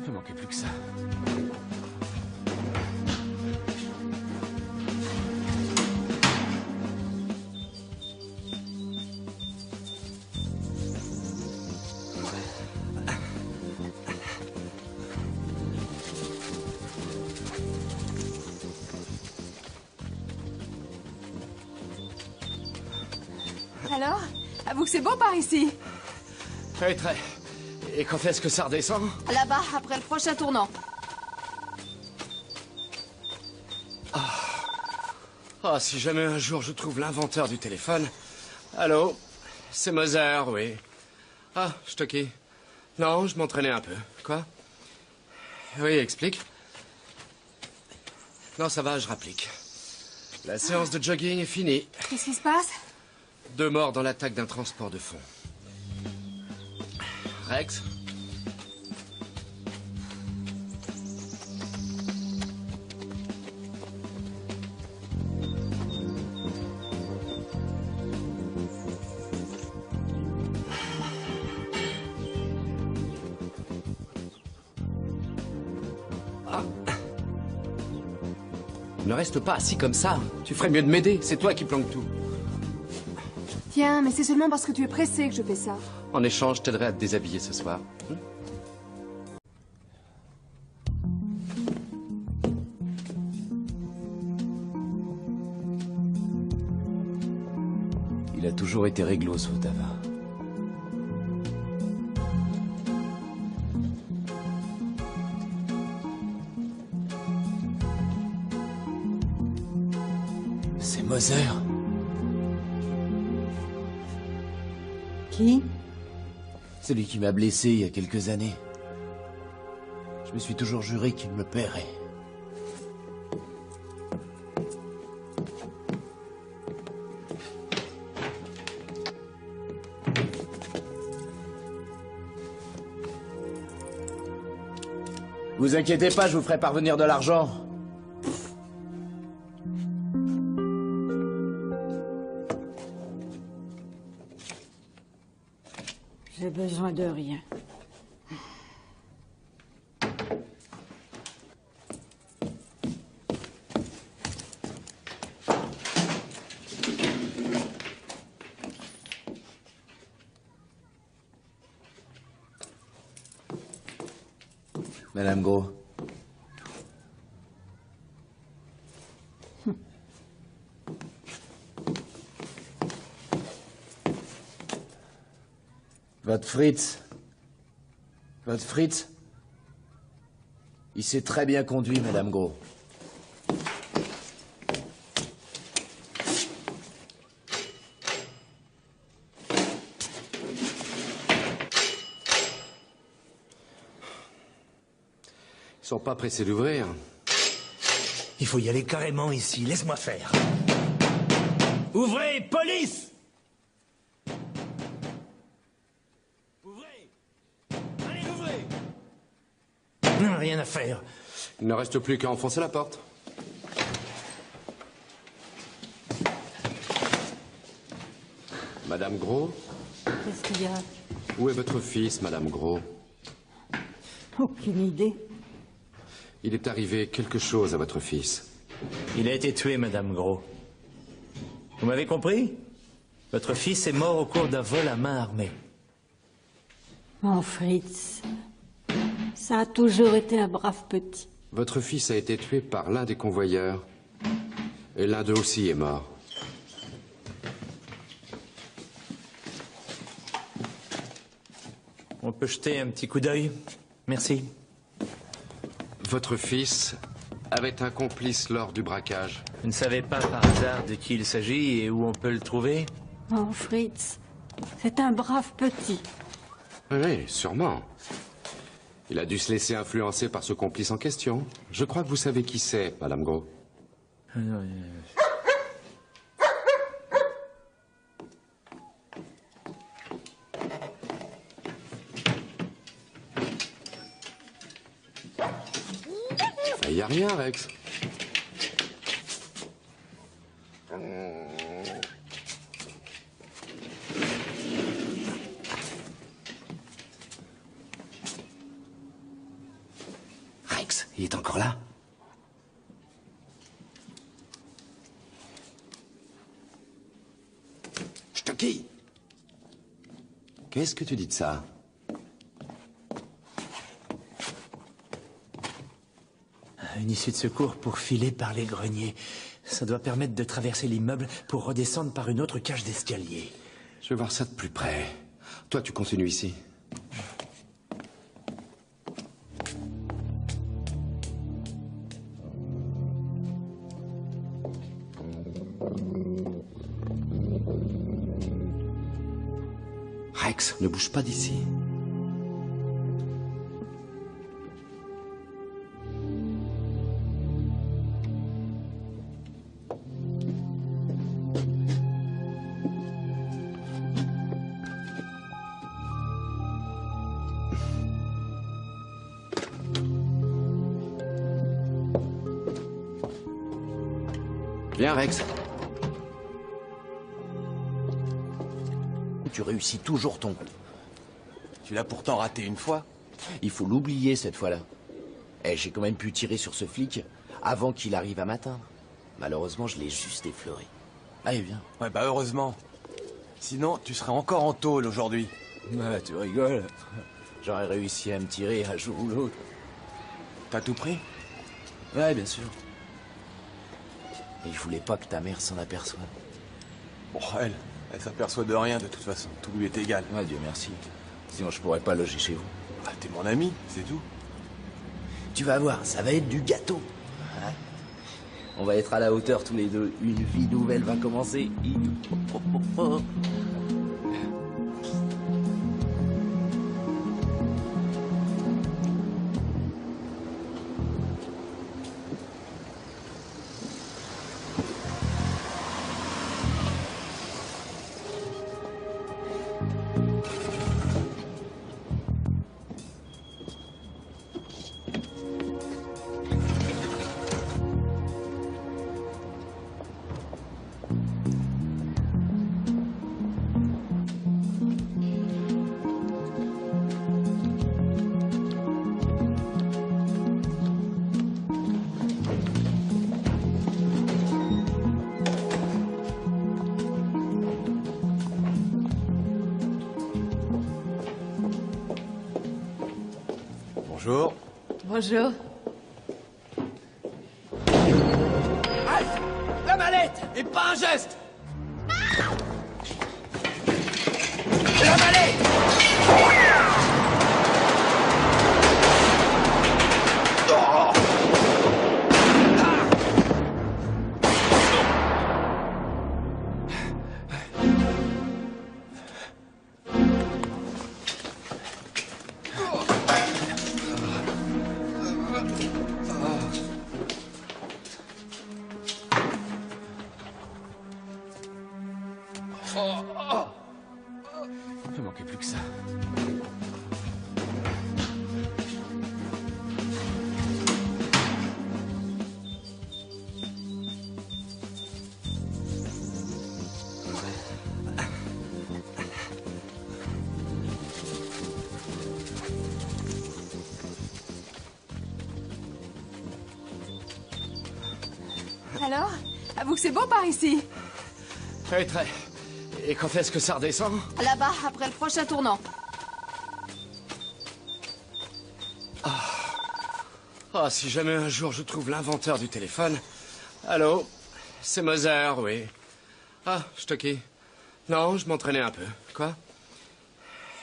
Il manquait plus que ça. Alors, avoue que c'est beau par ici. Oui, très. Et quand est-ce que ça redescend? Là-bas, après le prochain tournant. Ah, si jamais un jour je trouve l'inventeur du téléphone. Allô? C'est Moser, oui. Ah, je toquais. Non, je m'entraînais un peu. Quoi? Oui, explique. Non, ça va, je rapplique. La séance de jogging est finie. Qu'est-ce qui se passe? 2 morts dans l'attaque d'un transport de fonds. Rex? Ne reste pas assis comme ça. Tu ferais mieux de m'aider. C'est toi qui planques tout. Tiens, mais c'est seulement parce que tu es pressé que je fais ça. En échange, je t'aiderai à te déshabiller ce soir. Il a toujours été réglo, ce Otava. C'est Moser. Qui? Celui qui m'a blessé il y a quelques années. Je me suis toujours juré qu'il me paierait. Vous inquiétez pas, je vous ferai parvenir de l'argent. J'ai besoin de rien. Madame Gros. Votre Fritz, il s'est très bien conduit, Madame Gros. Ils sont pas pressés d'ouvrir. Il faut y aller carrément ici. Laisse-moi faire. Ouvrez, police! Ouvrez! Allez, ouvrez! Non, rien à faire. Il ne reste plus qu'à enfoncer la porte. Madame Gros? Qu'est-ce qu'il y a? Où est votre fils, Madame Gros? Aucune idée. Il est arrivé quelque chose à votre fils. Il a été tué, Madame Gros. Vous m'avez compris? Votre fils est mort au cours d'un vol à main armée. Mon Fritz, ça a toujours été un brave petit. Votre fils a été tué par l'un des convoyeurs. Et l'un d'eux aussi est mort. On peut jeter un petit coup d'œil? Merci. Votre fils avait un complice lors du braquage. Vous ne savez pas par hasard de qui il s'agit et où on peut le trouver? Mon Fritz, c'est un brave petit. Oui, sûrement. Il a dû se laisser influencer par ce complice en question. Je crois que vous savez qui c'est, Madame Gros. Il n'y a rien, Rex. encore là? Stocky! Qu'est-ce que tu dis de ça? Une issue de secours pour filer par les greniers. Ça doit permettre de traverser l'immeuble pour redescendre par une autre cage d'escalier. Je vais voir ça de plus près. Toi, tu continues ici. Rex, ne bouge pas d'ici. Viens, Rex. Tu réussis toujours ton coup. Tu l'as pourtant raté une fois. Il faut l'oublier cette fois-là. Eh, j'ai quand même pu tirer sur ce flic avant qu'il arrive à m'atteindre. Malheureusement, je l'ai juste effleuré. Allez, viens. Ouais, bah heureusement. Sinon, tu serais encore en tôle aujourd'hui. Ouais, tu rigoles. J'aurais réussi à me tirer un jour ou l'autre. T'as tout pris? Ouais, bien sûr. Et je voulais pas que ta mère s'en aperçoive. Bon, elle s'aperçoit de rien de toute façon. Tout lui est égal. Ouais, Dieu merci. Sinon, je pourrais pas loger chez vous. Ah, t'es mon ami, c'est tout. Tu vas voir, ça va être du gâteau. Ouais. On va être à la hauteur tous les deux. Une vie nouvelle va commencer. Oh, oh, oh. Bonjour. Bonjour. Halte! La mallette! Et pas un geste! La mallette! Il manquait plus que ça. Alors, avoue que c'est beau par ici. Oui, très. Et quand est-ce que ça redescend? Là-bas, après le prochain tournant. Ah, si jamais un jour je trouve l'inventeur du téléphone. Allô? C'est Moser, oui. Ah, Stocky. Non, je m'entraînais un peu. Quoi?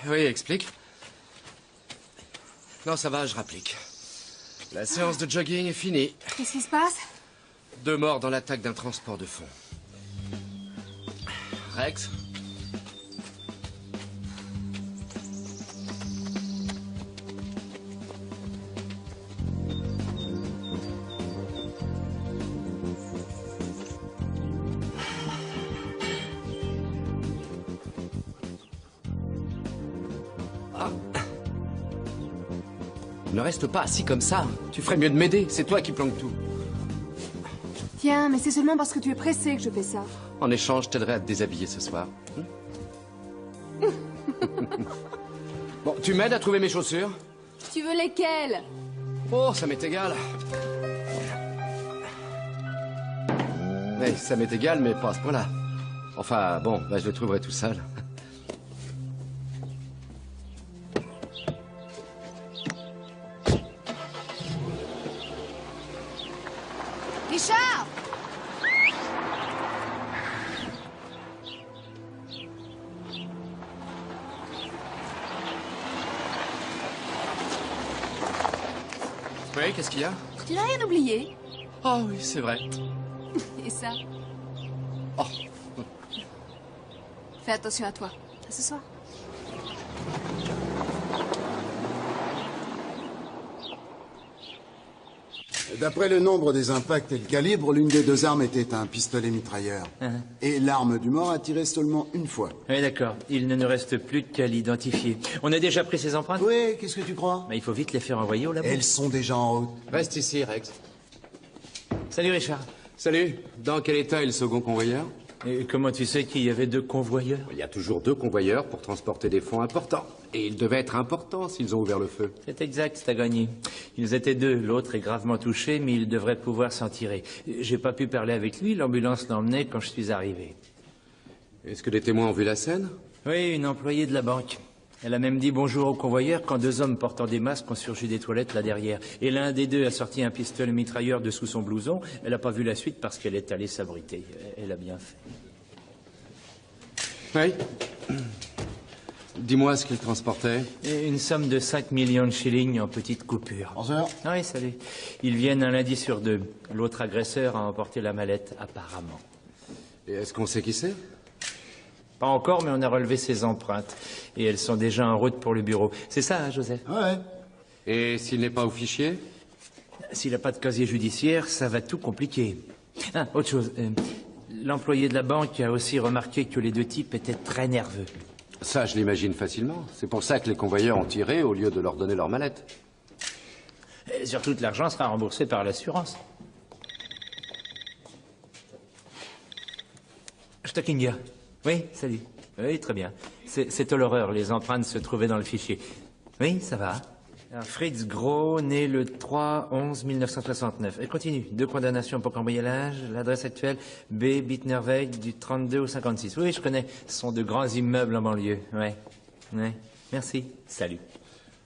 Oui, explique. Non, ça va, je rapplique. La séance de jogging est finie. Qu'est-ce qui se passe? 2 morts dans l'attaque d'un transport de fonds. Rex? Ah. Ne reste pas assis comme ça. Tu ferais mieux de m'aider. C'est toi qui planque tout. Tiens, mais c'est seulement parce que tu es pressé que je fais ça. En échange, je t'aiderai à te déshabiller ce soir. Bon, tu m'aides à trouver mes chaussures? Tu veux lesquelles? Oh, ça m'est égal. Mais ça m'est égal, mais pas à ce point-là. Enfin, bon, bah, je le trouverai tout seul. Richard! Oui, qu'est-ce qu'il y a? Tu n'as rien oublié? Oh oui, c'est vrai. Et ça? Oh. Fais attention à toi. À ce soir. D'après le nombre des impacts et le calibre, l'une des deux armes était un pistolet mitrailleur. Et l'arme du mort a tiré seulement une fois. Oui, d'accord. Il ne nous reste plus qu'à l'identifier. On a déjà pris ses empreintes? Oui, qu'est-ce que tu crois? Mais il faut vite les faire envoyer au labo. Elles sont déjà en route. Reste ici, Rex. Salut, Richard. Salut. Dans quel état est le second convoyeur? Et comment tu sais qu'il y avait 2 convoyeurs? Il y a toujours 2 convoyeurs pour transporter des fonds importants. Et ils devaient être importants s'ils ont ouvert le feu. C'est exact, t'as gagné. Ils étaient 2, l'autre est gravement touché, mais il devrait pouvoir s'en tirer. J'ai pas pu parler avec lui, l'ambulance l'a emmené quand je suis arrivé. Est-ce que des témoins ont vu la scène? Oui, une employée de la banque. Elle a même dit bonjour au convoyeur quand 2 hommes portant des masques ont surgi des toilettes là derrière. Et l'un des 2 a sorti un pistolet mitrailleur de sous son blouson. Elle n'a pas vu la suite parce qu'elle est allée s'abriter. Elle a bien fait. Oui. Dis-moi ce qu'il transportait. Une somme de 5 millions de shillings en petites coupures. Bonsoir. Oui, salut. Ils viennent un lundi sur 2. L'autre agresseur a emporté la mallette, apparemment. Et est-ce qu'on sait qui c'est? Pas encore, mais on a relevé ses empreintes. Et elles sont déjà en route pour le bureau. C'est ça, hein, Joseph? Ouais. Et s'il n'est pas au fichier? S'il n'a pas de casier judiciaire, ça va tout compliquer. Ah, autre chose. L'employé de la banque a aussi remarqué que les 2 types étaient très nerveux. Ça, je l'imagine facilement. C'est pour ça que les convoyeurs ont tiré au lieu de leur donner leur mallette. Et surtout que l'argent sera remboursé par l'assurance. Stockinger. Oui, salut. Oui, très bien. C'est l'horreur. Les empreintes se trouvaient dans le fichier. Oui, ça va. Alors, Fritz Gros, né le 3/11/1969. Et continue. 2 condamnations pour cambriolage. L'adresse actuelle, B. Bitnerweg, du 32 au 56. Oui, je connais. Ce sont de grands immeubles en banlieue. Ouais. Ouais. Merci. Salut.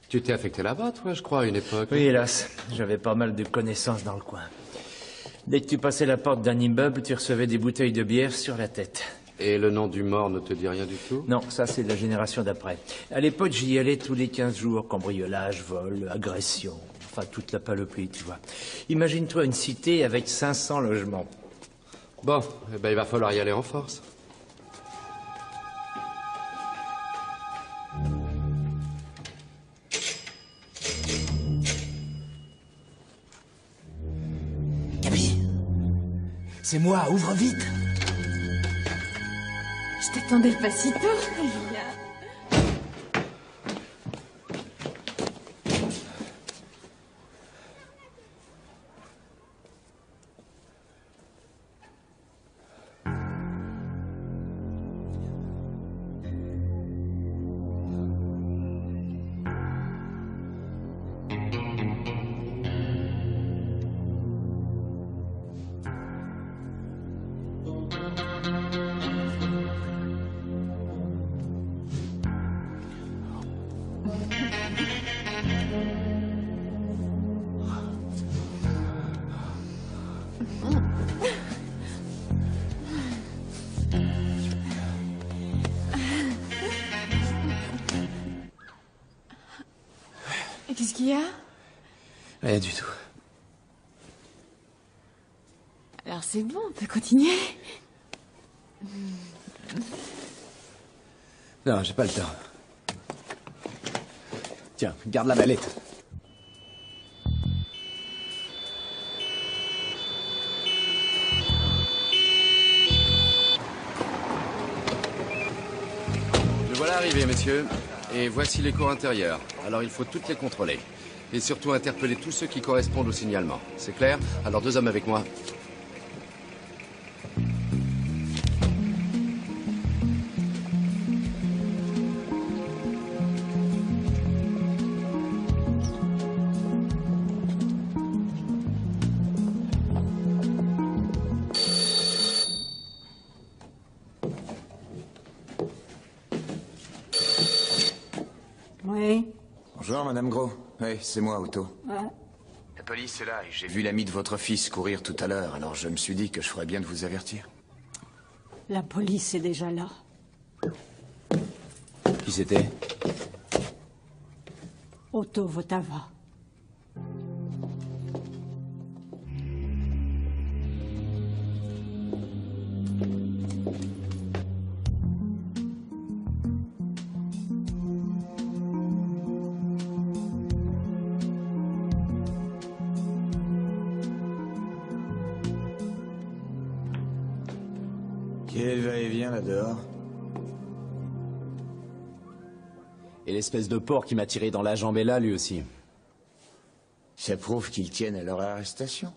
Tu t'es affecté là-bas, toi, je crois, à une époque. Oui, hélas. J'avais pas mal de connaissances dans le coin. Dès que tu passais la porte d'un immeuble, tu recevais des bouteilles de bière sur la tête. Et le nom du mort ne te dit rien du tout? Non, ça c'est de la génération d'après. À l'époque, j'y allais tous les 15 jours. Cambriolage, vol, agression. Enfin, toute la panoplie, tu vois. Imagine-toi une cité avec 500 logements. Bon, eh ben, il va falloir y aller en force. Gabi, c'est moi, ouvre vite. Je t'attendais pas si tôt. Qu'est-ce qu'il y a? Rien du tout. Alors c'est bon, on peut continuer. Non, j'ai pas le temps. Tiens, garde la mallette. Le voilà arrivé, messieurs. Et voici les cours intérieurs. Alors il faut toutes les contrôler. Et surtout interpeller tous ceux qui correspondent au signalement. C'est clair? Alors 2 hommes avec moi. Oui. Bonjour, Madame Gros. Oui, c'est moi, Otto. Ouais. La police est là et j'ai vu l'ami de votre fils courir tout à l'heure, alors je me suis dit que je ferais bien de vous avertir. La police est déjà là. Qui c'était? Otto Votava. Quel va-et-vient là-dehors? Et l'espèce de porc qui m'a tiré dans la jambe est là, lui aussi. Ça prouve qu'ils tiennent à leur arrestation.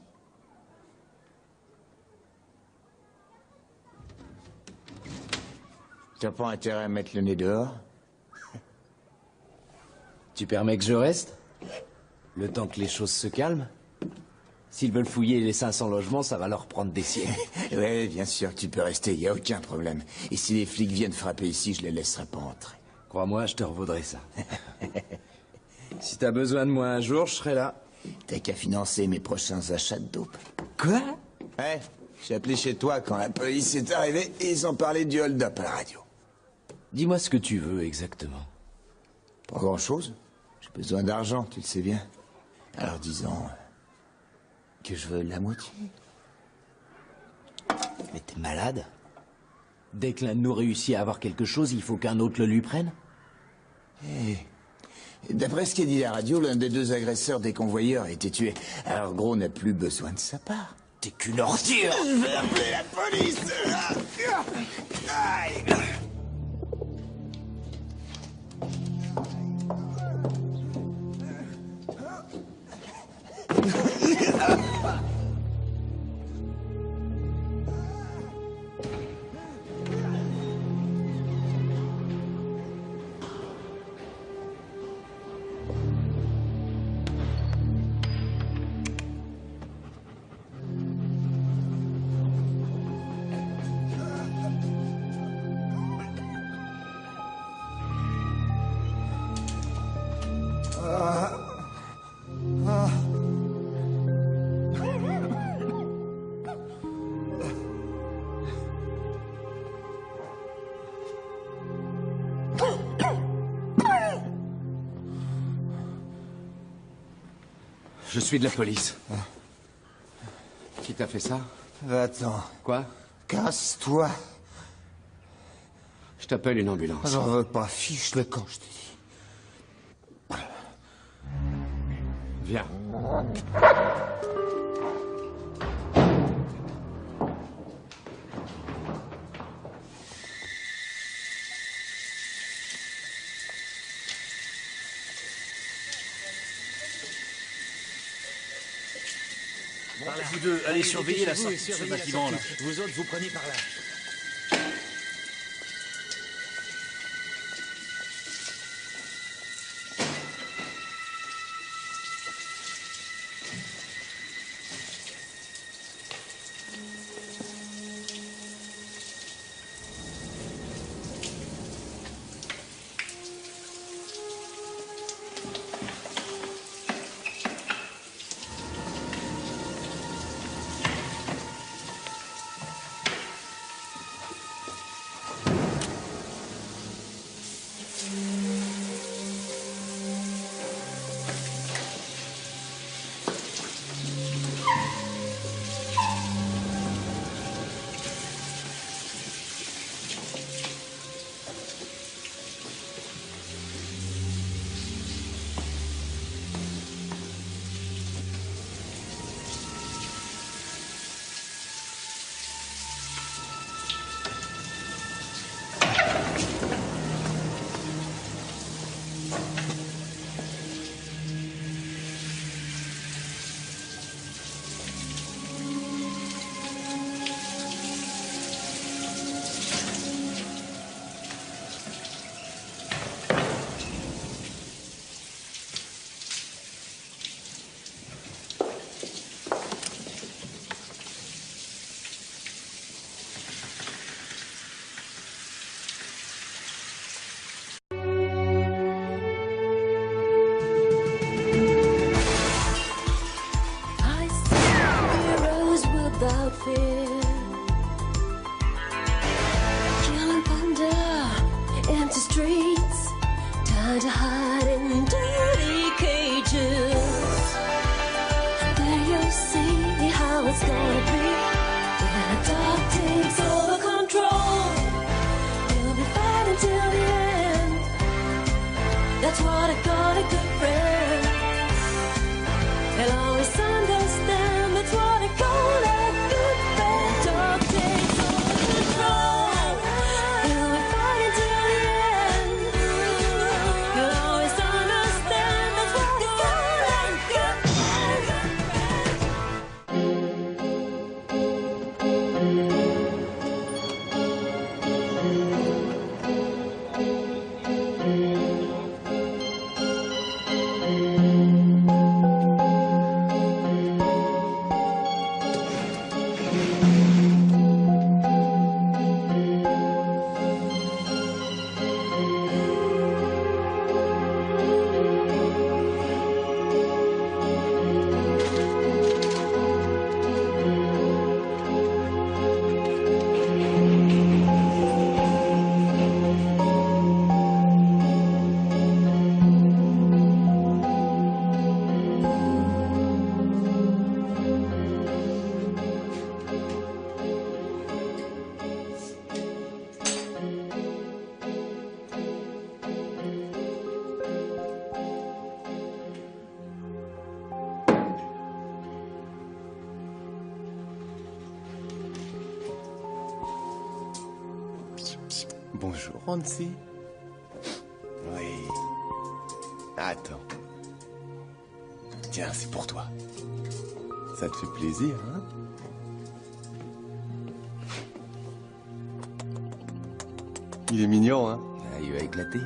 T'as pas intérêt à mettre le nez dehors? Tu permets que je reste? Le temps que les choses se calment? S'ils veulent fouiller les 500 logements, ça va leur prendre des siècles. Oui, bien sûr, tu peux rester, y a aucun problème. Et si les flics viennent frapper ici, je les laisserai pas entrer. Crois-moi, je te revaudrai ça. Si t'as besoin de moi un jour, je serai là. T'as qu'à financer mes prochains achats de dope. Quoi? Ouais, j'ai appelé chez toi quand la police est arrivée et ils ont parlé du hold-up à la radio. Dis-moi ce que tu veux exactement. Pas grand-chose. J'ai besoin d'argent, tu le sais bien. Alors disons que je veux la moitié. Mais t'es malade? Dès que l'un de nous réussit à avoir quelque chose, il faut qu'un autre le lui prenne? D'après ce qu'a dit la radio, l'un des deux agresseurs des convoyeurs a été tué. Alors Gros n'a plus besoin de sa part. T'es qu'une ordure! Je vais appeler la police! Aïe. Je suis de la police. Qui t'a fait ça? Va-t'en. Quoi? Casse-toi. Je t'appelle une ambulance. J'en veux pas, fiche le camp, je te dis. Viens. Vous deux, allez surveiller la sortie de ce bâtiment, là. Vous autres, vous prenez par là. Bonjour, Hansi. Oui. Attends. Tiens, c'est pour toi. Ça te fait plaisir, hein? Il est mignon, hein? Ah, il va éclater.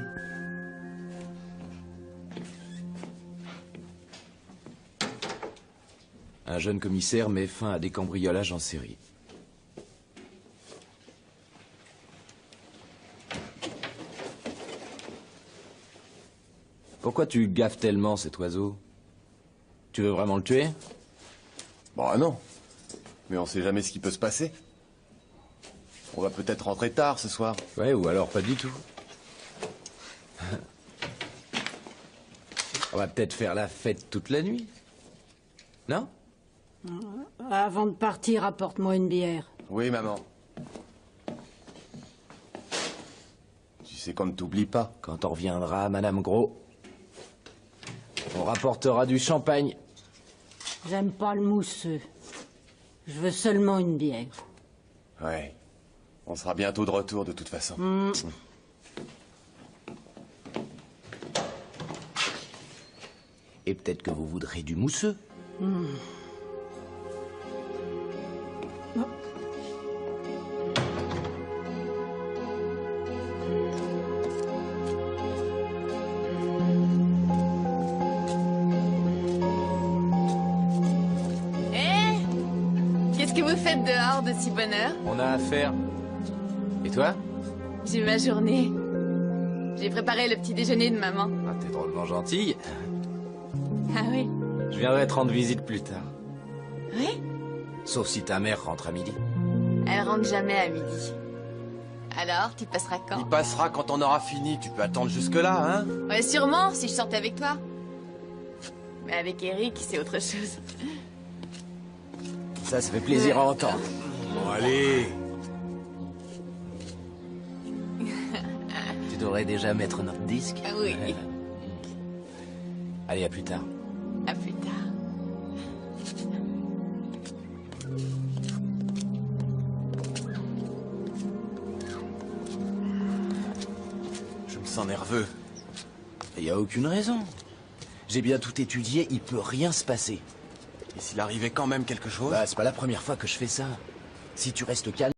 Un jeune commissaire met fin à des cambriolages en série. Pourquoi tu gaffes tellement cet oiseau? Tu veux vraiment le tuer? Bah non. Mais on sait jamais ce qui peut se passer. On va peut-être rentrer tard ce soir. Ouais, ou alors pas du tout. On va peut-être faire la fête toute la nuit. Non? Avant de partir, apporte-moi une bière. Oui, maman. Tu sais qu'on ne t'oublie pas. Quand on reviendra, Madame Gros, on rapportera du champagne. J'aime pas le mousseux. Je veux seulement une bière. Ouais. On sera bientôt de retour, de toute façon. Et peut-être que vous voudrez du mousseux. Qu'est-ce que vous faites dehors de si bonne heure? On a affaire. Et toi? J'ai ma journée. J'ai préparé le petit déjeuner de maman. Ah, t'es drôlement gentille. Ah oui? Je viendrai te rendre visite plus tard. Oui? Sauf si ta mère rentre à midi. Elle rentre jamais à midi. Alors, tu passeras quand? Il passera quand on aura fini. Tu peux attendre jusque-là, hein? Ouais, sûrement, si je sortais avec toi. Mais avec Eric, c'est autre chose. Ça fait plaisir à entendre. Bon, allez. Tu devrais déjà mettre notre disque. Ah oui. Allez, à plus tard. À plus tard. Je me sens nerveux. Il n'y a aucune raison. J'ai bien tout étudié, il peut rien se passer. Et s'il arrivait quand même quelque chose? Bah, c'est pas la première fois que je fais ça. Si tu restes calme...